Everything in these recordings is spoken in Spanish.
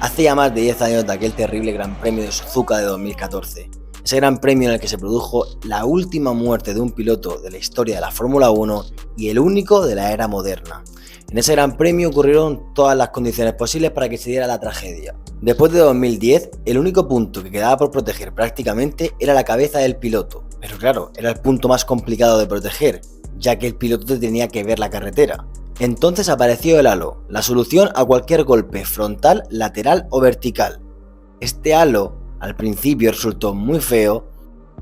Hace ya más de 10 años de aquel terrible Gran Premio de Suzuka de 2014. Ese gran premio en el que se produjo la última muerte de un piloto de la historia de la Fórmula 1 y el único de la era moderna. En ese gran premio ocurrieron todas las condiciones posibles para que se diera la tragedia. Después de 2010, el único punto que quedaba por proteger prácticamente era la cabeza del piloto. Pero claro, era el punto más complicado de proteger, ya que el piloto tenía que ver la carretera. Entonces apareció el halo, la solución a cualquier golpe frontal, lateral o vertical. Este halo al principio resultó muy feo,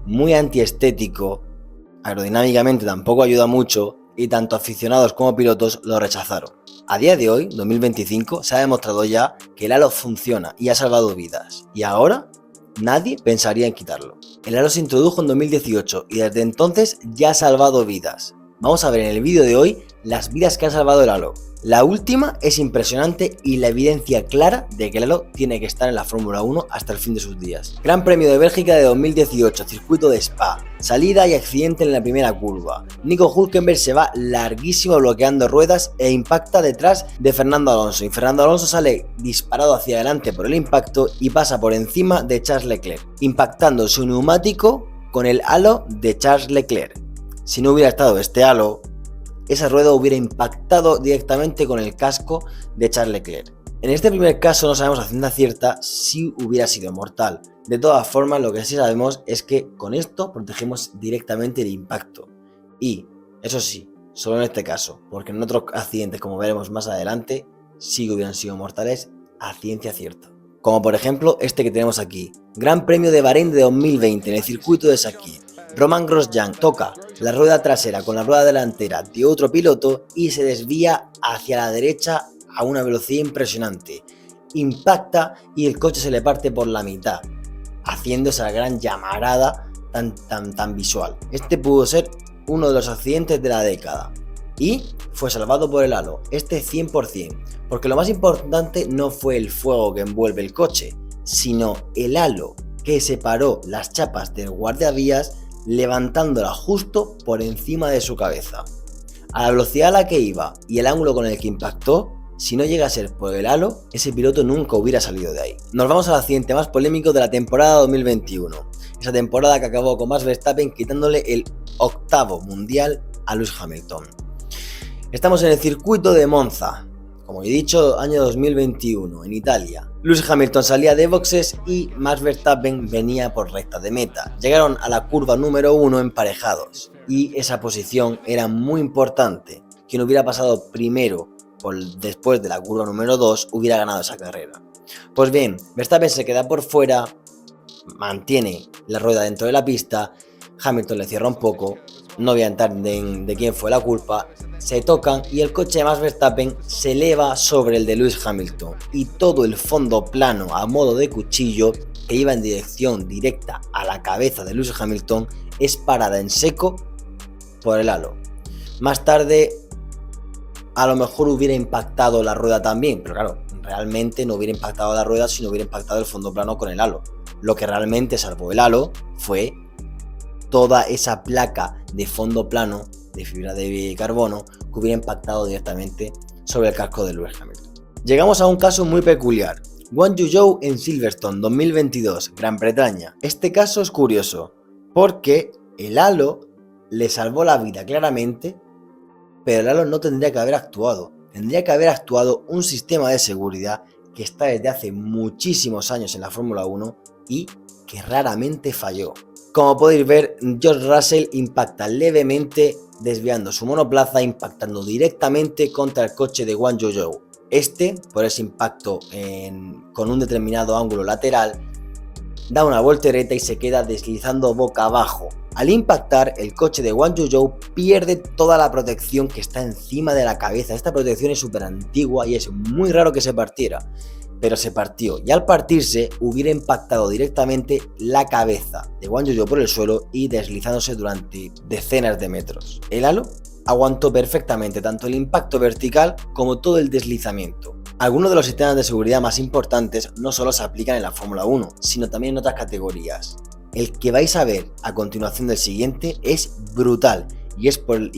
muy antiestético, aerodinámicamente tampoco ayuda mucho y tanto aficionados como pilotos lo rechazaron. A día de hoy, 2025, se ha demostrado ya que el halo funciona y ha salvado vidas. Y ahora nadie pensaría en quitarlo. El halo se introdujo en 2018 y desde entonces ya ha salvado vidas. Vamos a ver en el vídeo de hoy las vidas que ha salvado el halo. La última es impresionante y la evidencia clara de que el halo tiene que estar en la Fórmula 1 hasta el fin de sus días. Gran Premio de Bélgica de 2018, circuito de Spa. Salida y accidente en la primera curva. Nico Hülkenberg se va larguísimo bloqueando ruedas e impacta detrás de Fernando Alonso. Y Fernando Alonso sale disparado hacia adelante por el impacto y pasa por encima de Charles Leclerc, impactando su neumático con el halo de Charles Leclerc. Si no hubiera estado este halo, esa rueda hubiera impactado directamente con el casco de Charles Leclerc. En este primer caso no sabemos a ciencia cierta si hubiera sido mortal. De todas formas, lo que sí sabemos es que con esto protegemos directamente el impacto. Y, eso sí, solo en este caso, porque en otros accidentes, como veremos más adelante, sí que hubieran sido mortales a ciencia cierta. Como por ejemplo este que tenemos aquí. Gran Premio de Bahrein de 2020 en el circuito de Sakir. Romain Grosjean toca la rueda trasera con la rueda delantera de otro piloto y se desvía hacia la derecha a una velocidad impresionante. Impacta y el coche se le parte por la mitad, haciendo esa gran llamarada tan visual. Este pudo ser uno de los accidentes de la década y fue salvado por el halo, este 100%, porque lo más importante no fue el fuego que envuelve el coche, sino el halo que separó las chapas del guardavías, levantándola justo por encima de su cabeza. A la velocidad a la que iba y el ángulo con el que impactó, si no llega a ser por el halo, ese piloto nunca hubiera salido de ahí. Nos vamos al accidente más polémico de la temporada 2021. Esa temporada que acabó con Max Verstappen quitándole el 8º mundial a Lewis Hamilton. Estamos en el circuito de Monza, como he dicho, año 2021, en Italia. Lewis Hamilton salía de boxes y Max Verstappen venía por recta de meta. Llegaron a la curva número 1 emparejados y esa posición era muy importante. Quien hubiera pasado primero después de la curva número 2 hubiera ganado esa carrera. Pues bien, Verstappen se queda por fuera, mantiene la rueda dentro de la pista, Hamilton le cierra un poco, no voy a entrar de quién fue la culpa, se tocan y el coche de Max Verstappen se eleva sobre el de Lewis Hamilton y todo el fondo plano a modo de cuchillo que iba en dirección directa a la cabeza de Lewis Hamilton es parada en seco por el halo. Más tarde a lo mejor hubiera impactado la rueda también, pero claro, realmente no hubiera impactado la rueda si no hubiera impactado el fondo plano con el halo. Lo que realmente salvó el halo fue toda esa placa de fondo plano de fibra de carbono que hubiera impactado directamente sobre el casco de Lewis Hamilton. Llegamos a un caso muy peculiar. Guan Yu Zhou en Silverstone 2022, Gran Bretaña. Este caso es curioso porque el halo le salvó la vida claramente, pero el halo no tendría que haber actuado. Tendría que haber actuado un sistema de seguridad que está desde hace muchísimos años en la Fórmula 1 y que raramente falló. Como podéis ver, George Russell impacta levemente desviando su monoplaza, impactando directamente contra el coche de Guan Yu Zhou. Por ese impacto con un determinado ángulo lateral, da una voltereta y se queda deslizando boca abajo. Al impactar, el coche de Guan Yu Zhou pierde toda la protección que está encima de la cabeza. Esta protección es súper antigua y es muy raro que se partiera, pero se partió y al partirse hubiera impactado directamente la cabeza de Guan Yu Zhou por el suelo y deslizándose durante decenas de metros. El halo aguantó perfectamente tanto el impacto vertical como todo el deslizamiento. Algunos de los sistemas de seguridad más importantes no solo se aplican en la Fórmula 1, sino también en otras categorías. El que vais a ver a continuación del siguiente es brutal y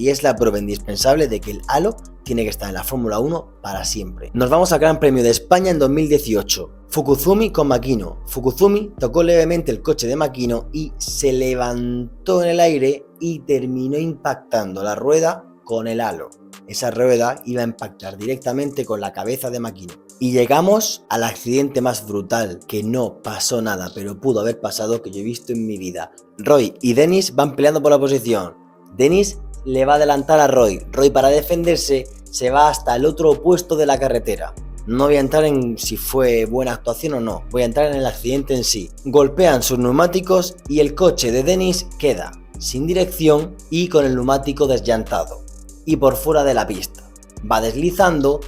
es la prueba indispensable de que el halo tiene que estar en la Fórmula 1 para siempre. Nos vamos al Gran Premio de España en 2018. Fukuzumi con Makino. Fukuzumi tocó levemente el coche de Makino y se levantó en el aire y terminó impactando la rueda con el halo. Esa rueda iba a impactar directamente con la cabeza de Makino. Y llegamos al accidente más brutal, que no pasó nada, pero pudo haber pasado, que yo he visto en mi vida. Roy y Dennis van peleando por la posición. Dennis le va a adelantar a Roy. Roy, para defenderse, se va hasta el otro puesto de la carretera. No voy a entrar en si fue buena actuación o no, voy a entrar en el accidente en sí. Golpean sus neumáticos y el coche de Dennis queda sin dirección y con el neumático desllantado y por fuera de la pista. Va deslizando,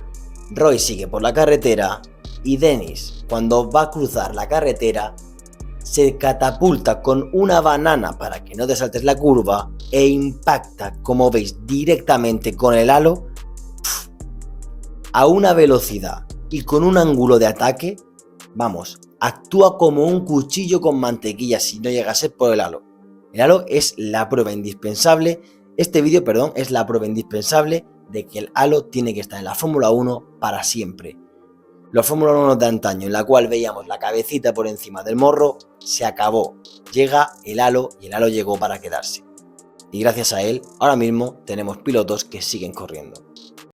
Roy sigue por la carretera y Dennis, cuando va a cruzar la carretera, se catapulta con una banana para que no te saltes la curva e impacta, como veis, directamente con el halo a una velocidad y con un ángulo de ataque, vamos, actúa como un cuchillo con mantequilla si no llega a ser por el halo. El halo es la prueba indispensable, este vídeo, perdón, es la prueba indispensable de que el halo tiene que estar en la Fórmula 1 para siempre. Los Fórmula 1 de antaño, en la cual veíamos la cabecita por encima del morro, se acabó. Llega el halo y el halo llegó para quedarse. Y gracias a él, ahora mismo tenemos pilotos que siguen corriendo.